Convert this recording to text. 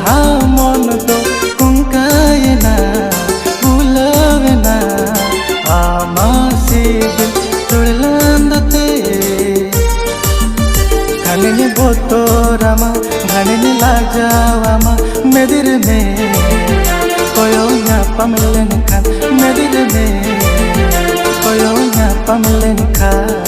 ha mon do kunkaina bulavena amasi dil tulandate घने बोतोरामा घने लाजावामा मेदिर में कोयो nya pamlen kan मेदिर में कोयो nya pamlen kan